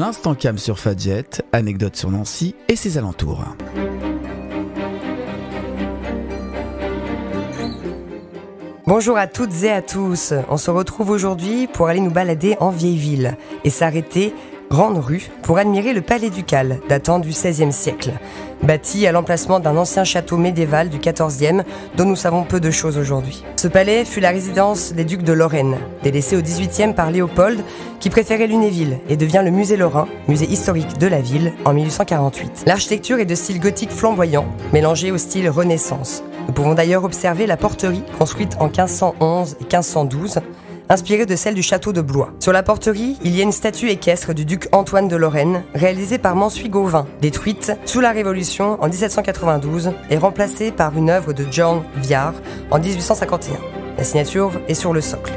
L'instant cam sur Fadjet, anecdotes sur Nancy et ses alentours. Bonjour à toutes et à tous, on se retrouve aujourd'hui pour aller nous balader en vieille ville et s'arrêter grande rue pour admirer le palais ducal datant du XVIe siècle, bâti à l'emplacement d'un ancien château médiéval du XIVe dont nous savons peu de choses aujourd'hui. Ce palais fut la résidence des ducs de Lorraine, délaissé au XVIIIe par Léopold qui préférait Lunéville et devient le musée Lorrain, musée historique de la ville en 1848. L'architecture est de style gothique flamboyant, mélangé au style Renaissance. Nous pouvons d'ailleurs observer la porterie construite en 1511 et 1512, inspirée de celle du château de Blois. Sur la porterie, il y a une statue équestre du duc Antoine de Lorraine, réalisée par Mansuy-Gauvin, détruite sous la Révolution en 1792 et remplacée par une œuvre de John Viard en 1851. La signature est sur le socle.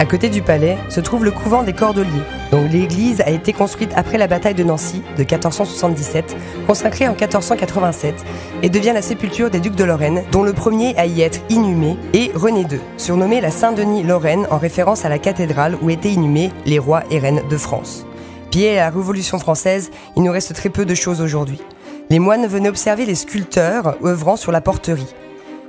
À côté du palais se trouve le couvent des Cordeliers, dont l'église a été construite après la bataille de Nancy de 1477, consacrée en 1487, et devient la sépulture des ducs de Lorraine, dont le premier à y être inhumé est René II, surnommé la Saint-Denis-Lorraine en référence à la cathédrale où étaient inhumés les rois et reines de France. Puis à la Révolution française, il nous reste très peu de choses aujourd'hui. Les moines venaient observer les sculpteurs œuvrant sur la porterie.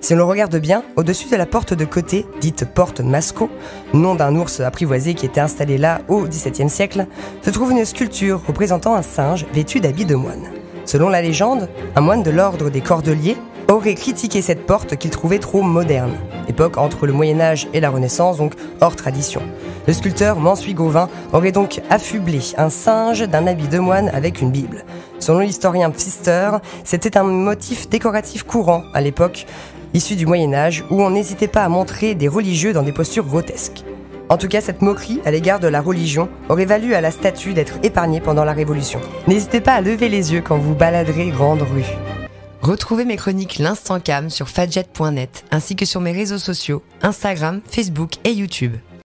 Si l'on regarde bien, au-dessus de la porte de côté, dite porte Mascot, nom d'un ours apprivoisé qui était installé là au XVIIe siècle, se trouve une sculpture représentant un singe vêtu d'habits de moine. Selon la légende, un moine de l'ordre des Cordeliers aurait critiqué cette porte qu'il trouvait trop moderne. Époque entre le Moyen-Âge et la Renaissance, donc hors tradition. Le sculpteur Mansuy-Gauvin aurait donc affublé un singe d'un habit de moine avec une Bible. Selon l'historien Pfister, c'était un motif décoratif courant à l'époque, issu du Moyen-Âge, où on n'hésitait pas à montrer des religieux dans des postures grotesques. En tout cas, cette moquerie à l'égard de la religion aurait valu à la statue d'être épargnée pendant la Révolution. N'hésitez pas à lever les yeux quand vous baladerez grande rue. Retrouvez mes chroniques L'Instant Cam sur fadjet.net ainsi que sur mes réseaux sociaux, Instagram, Facebook et YouTube.